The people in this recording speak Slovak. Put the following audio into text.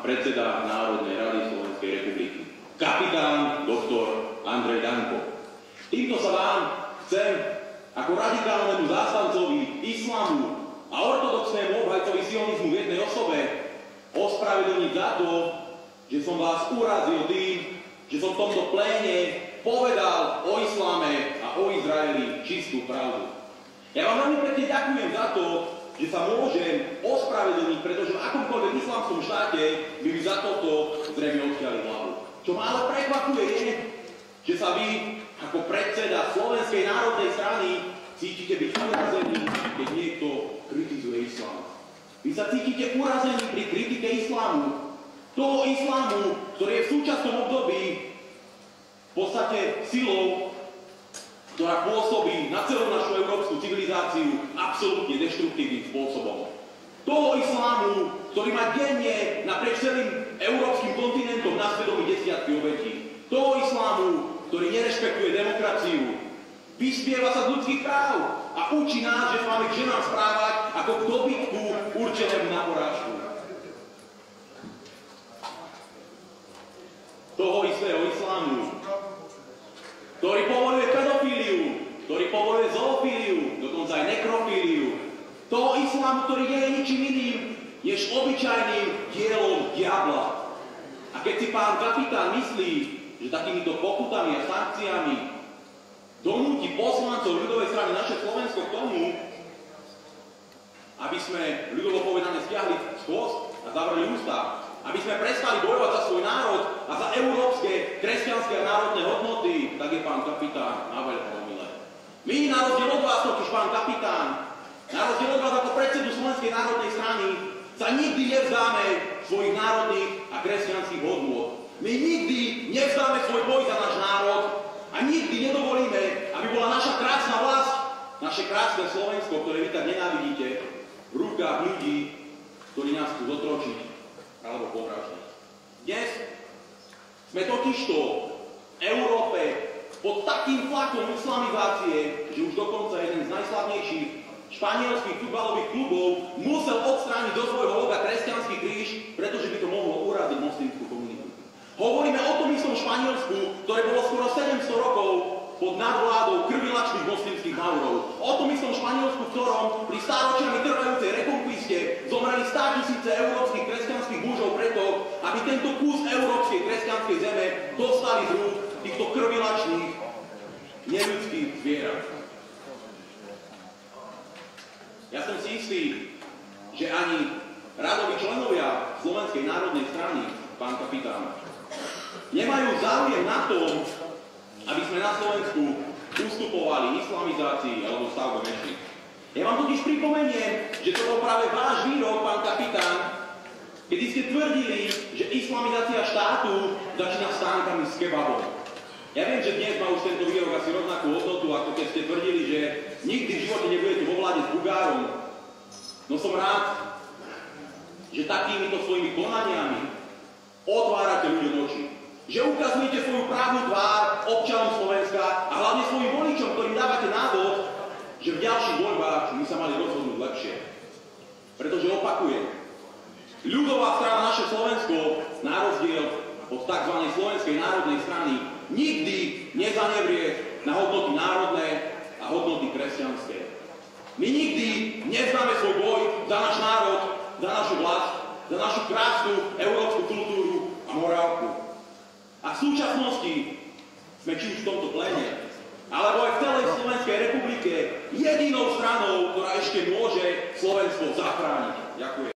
predseda Národnej rady Slovenskej republiky. Kapitán doktor Andrej Danko. Týmto sa vám chcem ako radikálnemu zástancovi islamu a ortodoxnému obhajcovi sionizmu v jednej osobe ospravedlniť za to, že som vás urazil tým, že som v tomto pléne povedal o islame a o Izraeli čistú pravdu. Ja vám veľmi pekne ďakujem za to, že sa môžem ospravedlniť, pretože v akomkoľvek islamskom štáte by mi za toto zrejme odtiaľi hlavu. Čo ma ale prekvapuje je, že sa vy ako predseda Slovenskej národnej strany cítite byť urazení, keď niekto kritizuje islám. Vy sa cítite urazení pri kritike islámu. Toho islámu, ktorý je v súčasnom období v podstate silou, ktorá pôsobí na celú našu európsku civilizáciu absolútne deštruktívnym spôsobom. Toho islámu, ktorý má denne naprieč celým európskym kontinentom na svedomí desiatky obetí. Toho islámu, ktorý nerešpektuje demokraciu, vyspieva sa z ľudských práv a učí nás, že máme k ženám správať ako k dobytku určenému na porážku. Toho istého islámu, ktorý povoluje pedofíliu, ktorý povoluje zoofíliu, dokonca aj nekrofíliu. Toho islámu, ktorý nie je ničím iným, než obyčajným dielom diabla. A keď si pán kapitán myslí, že takýmito pokutami a sankciami donúti poslancov ľudovej strany naše Slovensko k tomu, aby sme ľudovo povedané stiahli chvost a zavreli ústa, aby sme prestali bojovať za svoj národ a za európske, kresťanské a národné hodnoty, tak je pán kapitán na veľké omyle. My, na rozdiel od vás, totiž pán kapitán, na rozdiel od vás ako predsedu Slovenskej národnej strany, sa nikdy nevzdáme svojich národných a kresťanských hodnôt. My nikdy nevzdáme svoj boj za náš národ a nikdy nedovolíme, aby bola naša krásna vlast, naše krásne Slovensko, ktoré vy tak nenávidíte, v rukách ľudí, ktorí nás chcú zotročiť alebo povraždiť. Dnes sme totižto v Európe pod takým tlakom islamizácie, že už dokonca jeden z najslavnejších španielských futbalových klubov musel odstrániť do svojho loga kresťanský kríž, pretože by to mohlo uraziť moslimskú komunitu. Hovoríme o tom istom Španielsku, ktoré bolo skoro 700 rokov pod nadvládou krvilačných moslimských Maurov. O tom istom Španielsku, v ktorom pri stáročiami trvajúcej rekonkviste zomreli 100 000 európskych kresťanských mužov preto, aby tento kus európskej kresťanskej zeme dostali z rúk týchto krvilačných neľudských zvierat. Ja som si istý, že ani radoví členovia Slovenskej národnej strany, pán kapitán, nemajú záujem na tom, aby sme na Slovensku ustupovali islamizácii alebo stavbe mešít. Ja vám totiž pripomeniem, že to bol práve váš výrok, pán kapitán, kedy ste tvrdili, že islamizácia štátu začína stánkami s kebabom. Ja viem, že dnes má už tento výrok asi rovnakú hodnotu, ako keď ste tvrdili, že nikdy v živote nebudete vo vláde s Bugárom. No som rád, že takýmito svojimi konaniami otvárate ľuďom oči. Že ukazujete svoju právnu tvár občanom Slovenska a hlavne svojim voličom, ktorým dávate návod, že v ďalších voľbách by sa mali rozhodnúť lepšie. Pretože opakujem, ľudová strana naše Slovensko, na rozdiel od tzv. Slovenskej národnej strany, nikdy nezanevrie na hodnoty národné a hodnoty kresťanské. My nikdy nevzdáme svoj boj za náš národ, za našu vlast, za našu krásnu európsku kultúru a morálku. A v súčasnosti sme či už v tomto pléne, alebo aj v celej Slovenskej republike jedinou stranou, ktorá ešte môže Slovensko zachrániť. Ďakujem.